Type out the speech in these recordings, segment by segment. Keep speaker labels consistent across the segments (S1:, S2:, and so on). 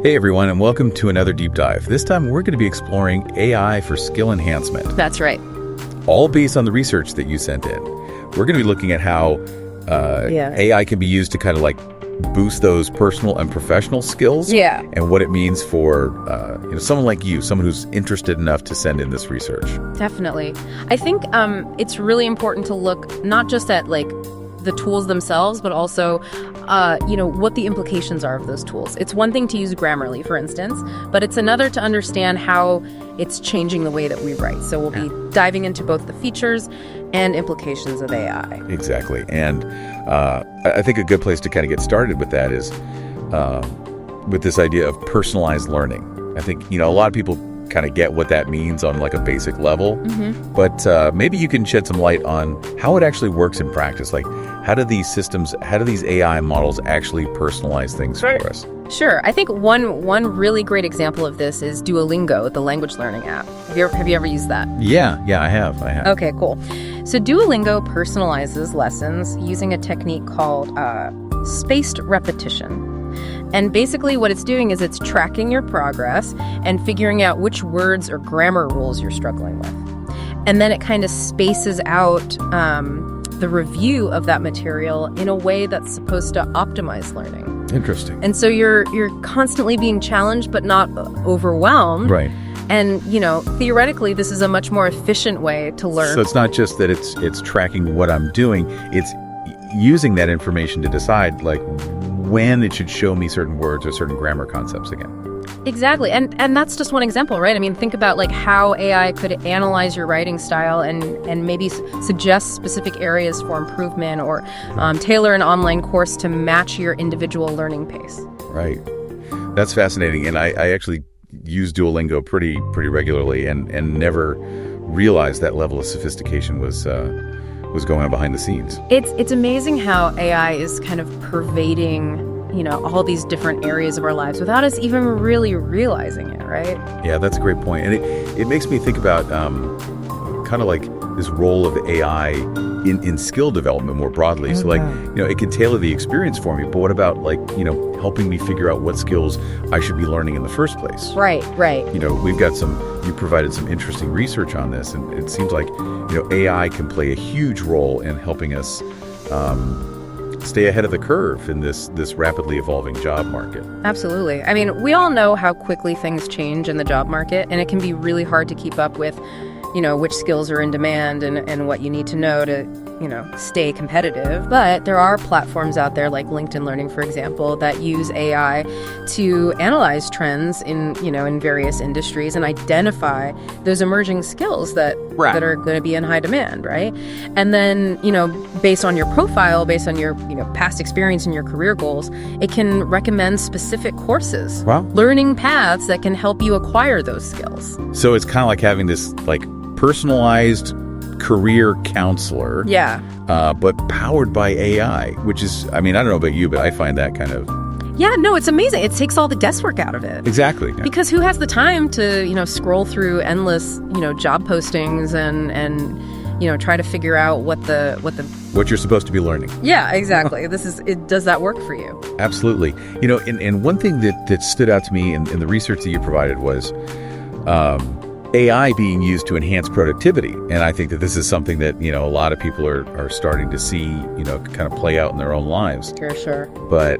S1: Hey everyone, and welcome to another deep dive. This time we're going to be exploring AI for skill enhancement.
S2: That's right.
S1: All based on the research that you sent in. We're going to be looking at how AI can be used to kind of like boost those personal and professional skills.
S2: Yeah.
S1: And what it means for someone like you, someone who's interested enough to send in this research.
S2: Definitely. I think it's really important to look not just at like the tools themselves, but also, what the implications are of those tools. It's one thing to use Grammarly, for instance, but it's another to understand how it's changing the way that we write. So we'll be diving into both the features and implications of AI.
S1: Exactly. And I think a good place to kind of get started with that is with this idea of personalized learning. I think, a lot of people kind of get what that means on like a basic level, but maybe you can shed some light on how it actually works in practice. Like, how do these AI models actually personalize things for us?
S2: Sure. I think one really great example of this is Duolingo, the language learning app. Have you ever used that?
S1: Yeah, I have.
S2: Okay, cool. So Duolingo personalizes lessons using a technique called spaced repetition. And basically what it's doing is it's tracking your progress and figuring out which words or grammar rules you're struggling with. And then it kind of spaces out the review of that material in a way that's supposed to optimize learning.
S1: Interesting.
S2: And so you're constantly being challenged but not overwhelmed.
S1: Right.
S2: And, theoretically, this is a much more efficient way to learn.
S1: So it's not just that it's tracking what I'm doing, it's using that information to decide like when it should show me certain words or certain grammar concepts again.
S2: Exactly. And that's just one example, right? I mean, think about like how AI could analyze your writing style and maybe suggest specific areas for improvement or tailor an online course to match your individual learning pace.
S1: Right. That's fascinating. And I actually use Duolingo pretty regularly and never realized that level of sophistication was going on behind the scenes.
S2: It's amazing how AI is kind of pervading all these different areas of our lives without us even really realizing it, right?
S1: Yeah, that's a great point. And it makes me think about kind of like this role of AI in skill development more broadly. So like, it can tailor the experience for me, but what about like, helping me figure out what skills I should be learning in the first place?
S2: Right.
S1: You provided some interesting research on this, and it seems like, AI can play a huge role in helping us stay ahead of the curve in this rapidly evolving job market.
S2: Absolutely. I mean, we all know how quickly things change in the job market, and it can be really hard to keep up with, which skills are in demand and what you need to know to, stay competitive. But there are platforms out there like LinkedIn Learning, for example, that use AI to analyze trends in various industries and identify those emerging skills that are going to be in high demand, right? And then, based on your profile, based on your, past experience and your career goals, it can recommend specific courses, learning paths that can help you acquire those skills.
S1: So it's kind of like having this like personalized career counselor, but powered by AI, which is, I don't know about you, but I find that kind of...
S2: Yeah, no, it's amazing. It takes all the guesswork out of it.
S1: Exactly. Yeah.
S2: Because who has the time to, scroll through endless, job postings and try to figure out what
S1: you're supposed to be learning.
S2: Yeah, exactly. Does that work for you?
S1: Absolutely. And one thing that stood out to me in the research that you provided was AI being used to enhance productivity. And I think that this is something that, a lot of people are starting to see, kind of play out in their own lives.
S2: Sure.
S1: But,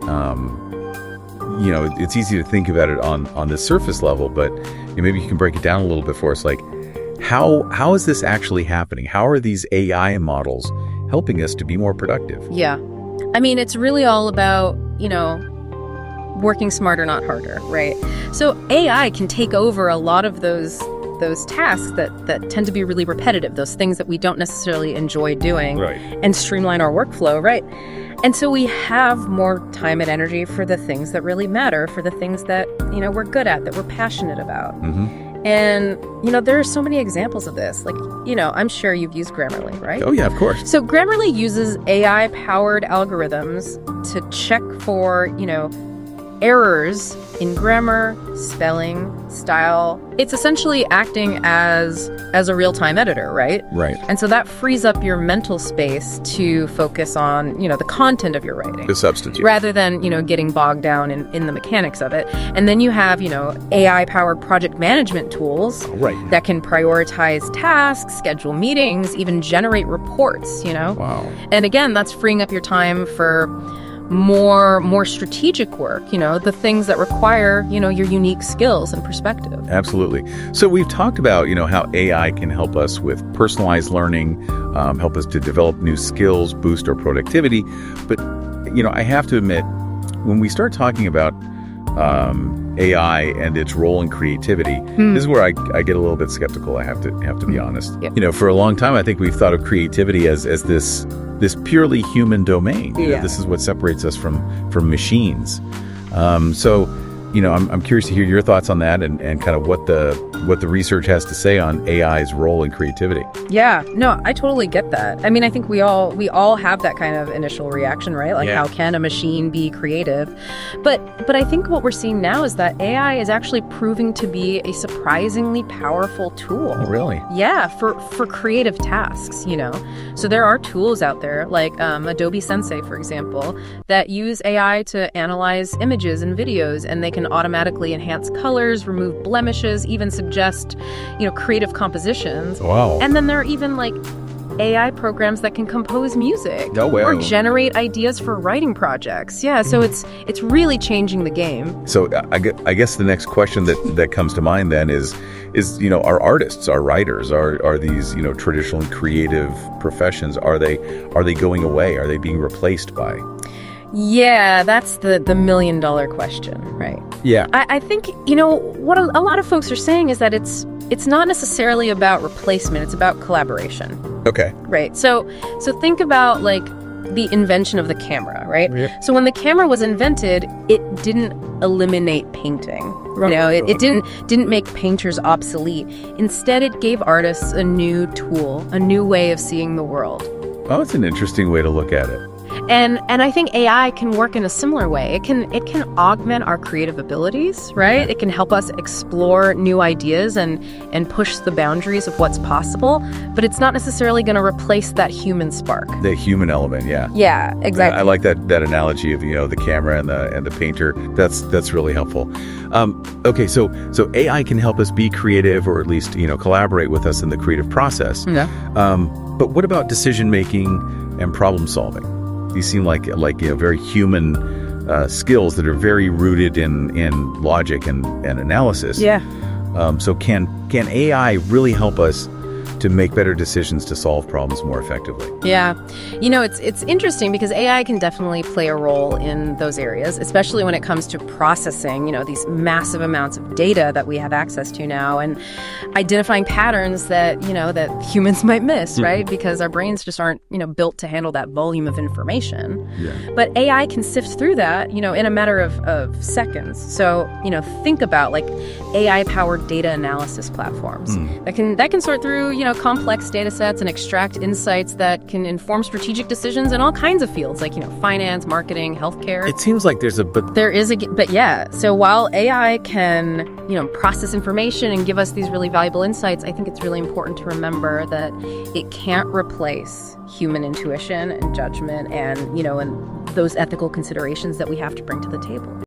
S1: it's easy to think about it on this surface level, but maybe you can break it down a little bit for us. Like, how is this actually happening? How are these AI models helping us to be more productive?
S2: Yeah. It's really all about, working smarter, not harder, right? So AI can take over a lot of those tasks that tend to be really repetitive, those things that we don't necessarily enjoy doing, and streamline our workflow, right? And so we have more time and energy for the things that really matter, for the things that, we're good at, that we're passionate about. And, there are so many examples of this. Like, I'm sure you've used Grammarly, right?
S1: Oh, yeah, of course.
S2: So Grammarly uses AI-powered algorithms to check for, errors in grammar, spelling, style. It's essentially acting as a real-time editor, right?
S1: Right.
S2: And so that frees up your mental space to focus on, the content of your writing.
S1: The substitute.
S2: Rather than, getting bogged down in the mechanics of it. And then you have, AI-powered project management tools that can prioritize tasks, schedule meetings, even generate reports,
S1: Wow.
S2: And again, that's freeing up your time for more strategic work, the things that require, your unique skills and perspective.
S1: Absolutely. So we've talked about, how AI can help us with personalized learning, help us to develop new skills, boost our productivity. But, I have to admit, when we start talking about AI and its role in creativity, this is where I get a little bit skeptical. I have to be honest.
S2: Yeah.
S1: For a long time, I think we've thought of creativity as this purely human domain. This is what separates us from machines. So, I'm curious to hear your thoughts on that and kind of what the research has to say on AI's role in creativity.
S2: Yeah, no, I totally get that. I mean, I think we all have that kind of initial reaction, right? Like, how can a machine be creative? But I think what we're seeing now is that AI is actually proving to be a surprisingly powerful tool.
S1: Oh, really?
S2: Yeah, for creative tasks, So there are tools out there like Adobe Sensei, for example, that use AI to analyze images and videos, and they can automatically enhance colors, remove blemishes, even suggest, creative compositions.
S1: Wow.
S2: And then there are even like AI programs that can compose music or generate ideas for writing projects. Yeah, so it's really changing the game.
S1: So I guess the next question that comes to mind then is are artists, are writers, are these traditional creative professions, are they going away? Are they being replaced by?
S2: Yeah, that's the $1 million question, right?
S1: Yeah.
S2: I think, what a lot of folks are saying is that it's not necessarily about replacement, it's about collaboration.
S1: Okay.
S2: Right. So think about like the invention of the camera, right?
S1: Yeah.
S2: So when the camera was invented, it didn't eliminate painting. It didn't make painters obsolete. Instead, it gave artists a new tool, a new way of seeing the world.
S1: Oh, it's an interesting way to look at it.
S2: And I think AI can work in a similar way. It can augment our creative abilities, right? It can help us explore new ideas and push the boundaries of what's possible, but it's not necessarily going to replace that human spark.
S1: The human element, yeah.
S2: Yeah, exactly.
S1: I like that analogy of the camera and the painter. That's really helpful. Okay, so AI can help us be creative, or at least collaborate with us in the creative process.
S2: Yeah.
S1: But what about decision making and problem solving? These seem like very human skills that are very rooted in logic and analysis.
S2: Yeah.
S1: So can AI really help us to make better decisions to solve problems more effectively?
S2: Yeah. It's interesting because AI can definitely play a role in those areas, especially when it comes to processing, these massive amounts of data that we have access to now, and identifying patterns that, that humans might miss, right? Because our brains just aren't, built to handle that volume of information.
S1: Yeah.
S2: But AI can sift through that, in a matter of seconds. So, think about like AI-powered data analysis platforms that can sort through, complex data sets and extract insights that can inform strategic decisions in all kinds of fields like, finance, marketing, healthcare.
S1: It seems like there's a but.
S2: There is but yeah. So while AI can, process information and give us these really valuable insights, I think it's really important to remember that it can't replace human intuition and judgment and, and those ethical considerations that we have to bring to the table.